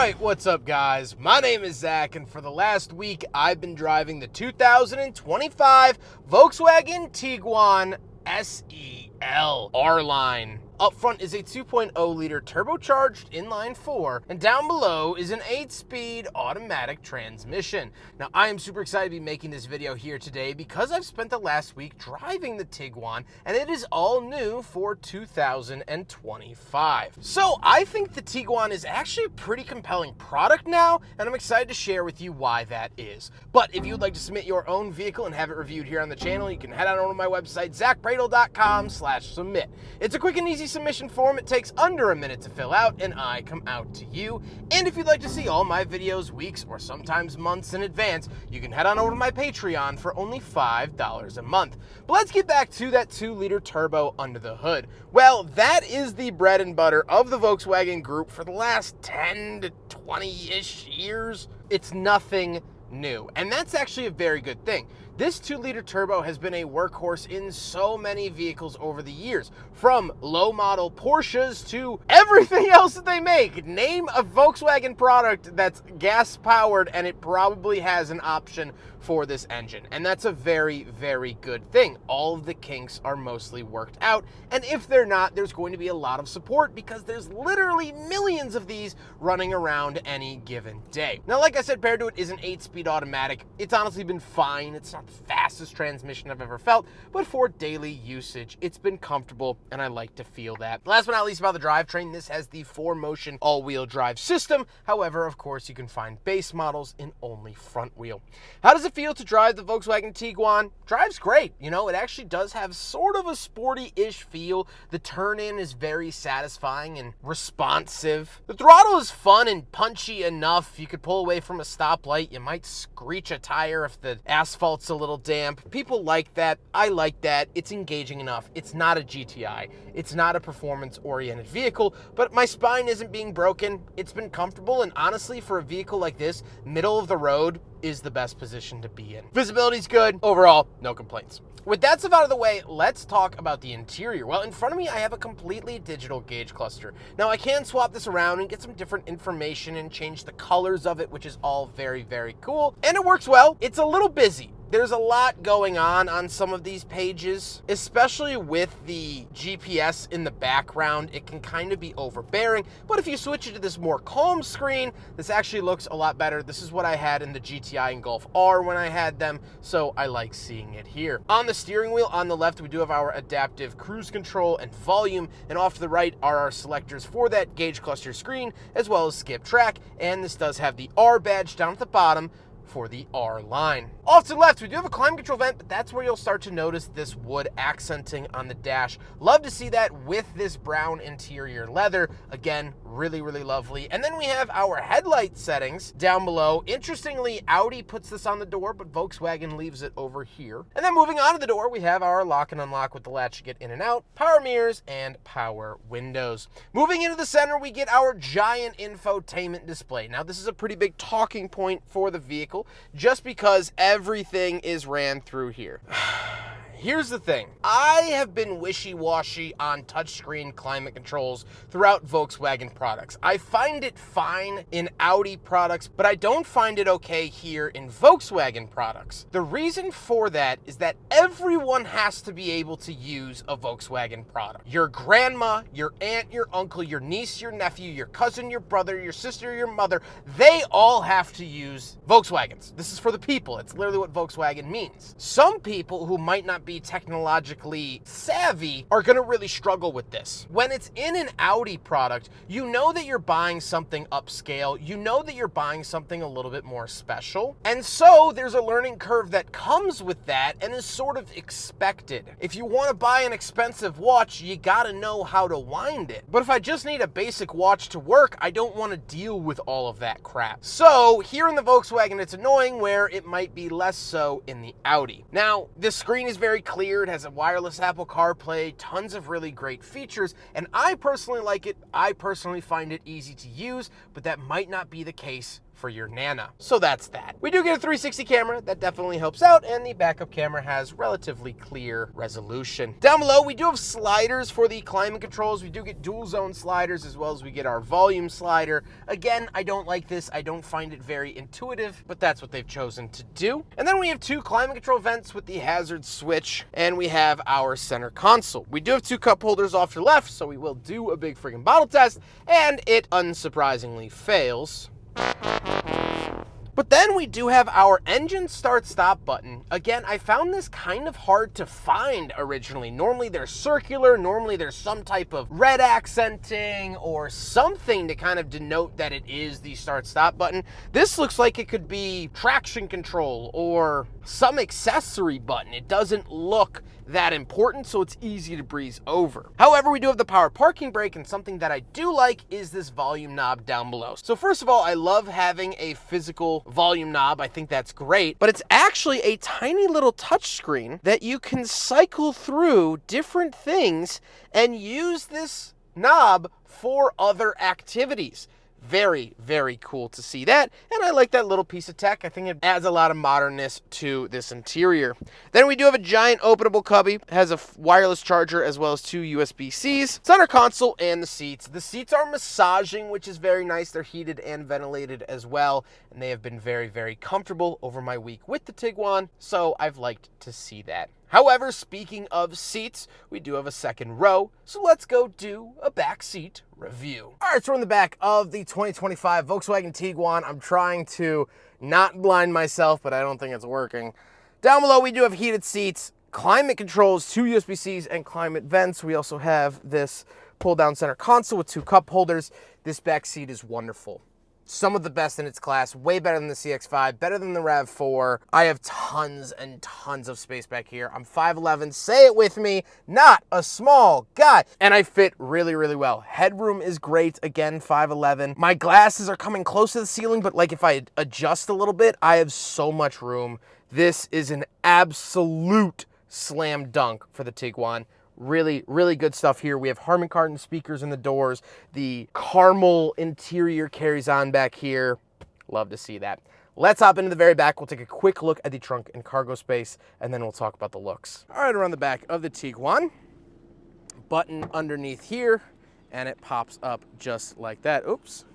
Alright, what's up guys? My name is Zach, and for the last week I've been driving the 2025 Volkswagen Tiguan SEL R-Line. Up front is a 2.0-liter turbocharged inline-4, and down below is an 8-speed automatic transmission. Now, I am super excited to be making this video here today because I've spent the last week driving the Tiguan, and it is all new for 2025. So, I think the Tiguan is actually a pretty compelling product now, and I'm excited to share with you why that is. But if you would like to submit your own vehicle and have it reviewed here on the channel, you can head on over to my website, zackbradel.com/submit. It's a quick and easy submission form. It takes under a minute to fill out, and I come out to you. And if you'd like to see all my videos weeks or sometimes months in advance, you can head on over to my Patreon for only $5 a month. But let's get back to that 2-liter turbo under the hood. Well, that is the bread and butter of the Volkswagen Group for the last 10 to 20-ish years. It's nothing new, and that's actually a very good thing. This 2-liter turbo has been a workhorse in so many vehicles over the years, from low-model Porsches to everything else that they make. Name a Volkswagen product that's gas-powered, and it probably has an option for this engine, and that's a very, very good thing. All of the kinks are mostly worked out, and if they're not, there's going to be a lot of support because there's literally millions of these running around any given day. Now, like I said, paired to it is an 8-speed automatic. It's honestly been fine. It's not the fastest transmission I've ever felt, but for daily usage, it's been comfortable, and I like to feel that. Last but not least about the drivetrain, this has the 4Motion all-wheel drive system. However, of course, you can find base models in only front wheel. How does it feel to drive the Volkswagen Tiguan? Drives great. You know, it actually does have sort of a sporty-ish feel. The turn-in is very satisfying and responsive. The throttle is fun and punchy enough. You could pull away from a stoplight. You might screech a tire if the asphalt's a little damp. People like that. I like that. It's engaging enough. It's not a GTI. It's not a performance-oriented vehicle, but my spine isn't being broken. It's been comfortable, and honestly, for a vehicle like this, middle of the road is the best position to be in. Visibility's good. Overall, no complaints. With that stuff out of the way, let's talk about the interior. Well, in front of me, I have a completely digital gauge cluster. Now, I can swap this around and get some different information and change the colors of it, which is all very, very cool. And it works well. It's a little busy. There's a lot going on some of these pages, especially with the GPS in the background. It can kind of be overbearing, but if you switch it to this more calm screen, this actually looks a lot better. This is what I had in the GTI and Golf R when I had them, so I like seeing it here. On the steering wheel, on the left, we do have our adaptive cruise control and volume, and off to the right are our selectors for that gauge cluster screen, as well as skip track, and this does have the R badge down at the bottom for the R-Line. Off to the left, we do have a climate control vent, but that's where you'll start to notice this wood accenting on the dash. Love to see that with this brown interior leather. Again, really, really lovely. And then we have our headlight settings down below. Interestingly, Audi puts this on the door, but Volkswagen leaves it over here. And then moving on to the door, we have our lock and unlock with the latch to get in and out, power mirrors, and power windows. Moving into the center, we get our giant infotainment display. Now, this is a pretty big talking point for the vehicle, just because everything is ran through here. Here's the thing. I have been wishy-washy on touchscreen climate controls throughout Volkswagen products. I find it fine in Audi products, but I don't find it okay here in Volkswagen products. The reason for that is that everyone has to be able to use a Volkswagen product. Your grandma, your aunt, your uncle, your niece, your nephew, your cousin, your brother, your sister, your mother, they all have to use Volkswagens. This is for the people. It's literally what Volkswagen means. Some people who might not be technologically savvy are going to really struggle with this. When it's in an Audi product, you know that you're buying something upscale, you know that you're buying something a little bit more special, and so there's a learning curve that comes with that and is sort of expected. If you want to buy an expensive watch, you got to know how to wind it. But if I just need a basic watch to work, I don't want to deal with all of that crap. So here in the Volkswagen, it's annoying, where it might be less so in the Audi. Now, this screen is very clear. It has a wireless Apple CarPlay, tons of really great features, and I personally like it. I personally find it easy to use, but that might not be the case for your Nana. So that's that. We do get a 360 camera. That definitely helps out, and the backup camera has relatively clear resolution. Down below, we do have sliders for the climate controls. We do get dual zone sliders, as well as we get our volume slider. Again, I don't like this. I don't find it very intuitive, but that's what they've chosen to do. And then we have two climate control vents with the hazard switch, and we have our center console. We do have two cup holders off to the left, so we will do a big freaking bottle test, and it unsurprisingly fails. But then we do have our engine start stop button. Again, I found this kind of hard to find originally. Normally they're circular, normally there's some type of red accenting or something to kind of denote that it is the start stop button. This looks like it could be traction control or some accessory button. It doesn't look that important, so it's easy to breeze over. However, we do have the power parking brake, and something that I do like is this volume knob down below. So first of all, I love having a physical volume knob. I think that's great, but it's actually a tiny little touch screen that you can cycle through different things and use this knob for other activities. Very, very cool to see that, and I like that little piece of tech. I think it adds a lot of modernness to this interior. Then we do have a giant openable cubby. It has a wireless charger as well as two USB-Cs. Center console and the seats. The seats are massaging, which is very nice. They're heated and ventilated as well, and they have been very, very comfortable over my week with the Tiguan, so I've liked to see that. However, speaking of seats, we do have a second row, so let's go do a back seat review. All right, so we're in the back of the 2025 Volkswagen Tiguan. I'm trying to not blind myself, but I don't think it's working. Down below, we do have heated seats, climate controls, two USB-Cs, and climate vents. We also have this pull-down center console with two cup holders. This back seat is wonderful. Some of the best in its class, way better than the CX-5, better than the RAV4. I have tons and tons of space back here. I'm 5'11", say it with me, not a small guy. And I fit really, really well. Headroom is great, again, 5'11". My glasses are coming close to the ceiling, but like if I adjust a little bit, I have so much room. This is an absolute slam dunk for the Tiguan. Really, really good stuff here. We have Harman Kardon speakers in the doors. The caramel interior carries on back here. Love to see that. Let's hop into the very back. We'll take a quick look at the trunk and cargo space, and then we'll talk about the looks. All right, around the back of the Tiguan. Button underneath here, and it pops up just like that. Oops.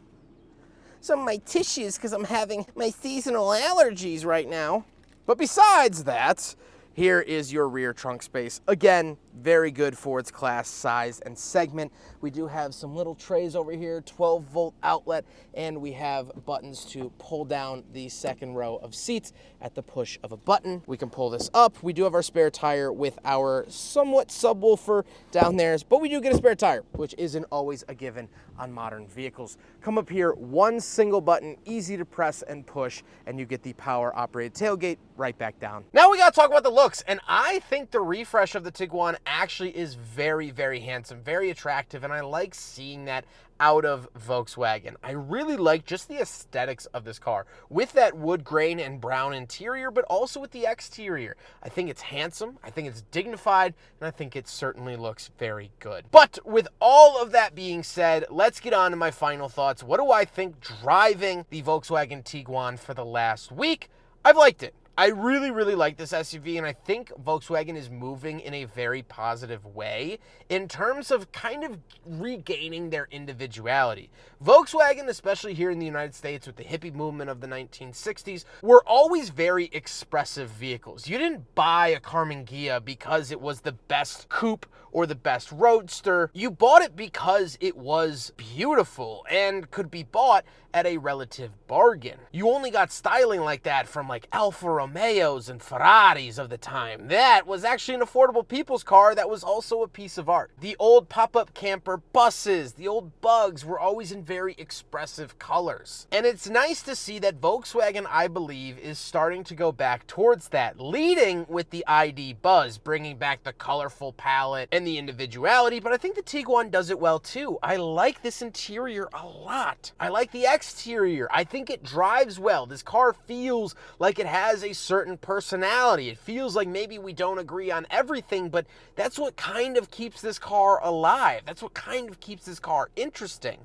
Some of my tissues, because I'm having my seasonal allergies right now. But besides that, here is your rear trunk space. Again, very good for its class, size, and segment. We do have some little trays over here, 12-volt outlet, and we have buttons to pull down the second row of seats at the push of a button. We can pull this up. We do have our spare tire with our somewhat subwoofer down there, but we do get a spare tire, which isn't always a given on modern vehicles. Come up here, one single button, easy to press and push, and you get the power-operated tailgate right back down. Now we gotta talk about the looks, and I think the refresh of the Tiguan actually is very, very handsome, very attractive, and I like seeing that out of Volkswagen. I really like just the aesthetics of this car with that wood grain and brown interior, but also with the exterior. I think it's handsome, I think it's dignified, and I think it certainly looks very good. But with all of that being said, let's get on to my final thoughts. What do I think driving the Volkswagen Tiguan for the last week? I've liked it. I really, really like this SUV, and I think Volkswagen is moving in a very positive way in terms of kind of regaining their individuality. Volkswagen, especially here in the United States with the hippie movement of the 1960s, were always very expressive vehicles. You didn't buy a Karmann Ghia because it was the best coupe or the best roadster. You bought it because it was beautiful and could be bought at a relative bargain. You only got styling like that from like Alfa Romeos and Ferraris of the time. That was actually an affordable people's car that was also a piece of art. The old pop-up camper buses, the old Bugs were always in very expressive colors. And it's nice to see that Volkswagen, I believe, is starting to go back towards that, leading with the ID Buzz, bringing back the colorful palette and the individuality, but I think the Tiguan does it well too. I like this interior a lot. I like the exterior. I think it drives well. This car feels like it has a certain personality. It feels like maybe we don't agree on everything, but that's what kind of keeps this car alive. That's what kind of keeps this car interesting.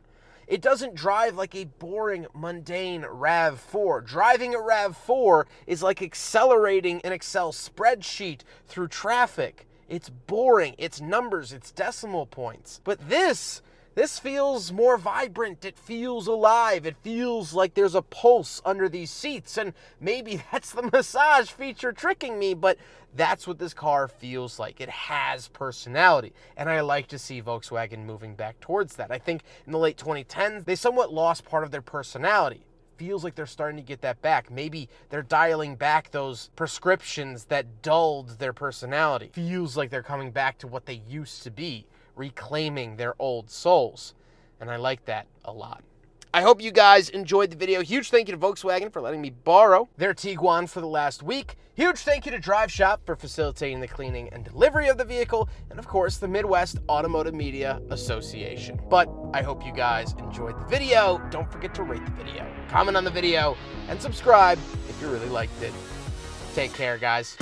It doesn't drive like a boring, mundane RAV4. Driving a RAV4 is like accelerating an Excel spreadsheet through traffic. It's boring, it's numbers, it's decimal points. But this feels more vibrant, it feels alive, it feels like there's a pulse under these seats, and maybe that's the massage feature tricking me, but that's what this car feels like. It has personality, and I like to see Volkswagen moving back towards that. I think in the late 2010s, they somewhat lost part of their personality. Feels like they're starting to get that back. Maybe they're dialing back those prescriptions that dulled their personality. Feels like they're coming back to what they used to be, reclaiming their old souls. And I like that a lot. I hope you guys enjoyed the video. Huge thank you to Volkswagen for letting me borrow their Tiguan for the last week. Huge thank you to Drive Shop for facilitating the cleaning and delivery of the vehicle. And of course, the Midwest Automotive Media Association. But I hope you guys enjoyed the video. Don't forget to rate the video, comment on the video, and subscribe if you really liked it. Take care, guys.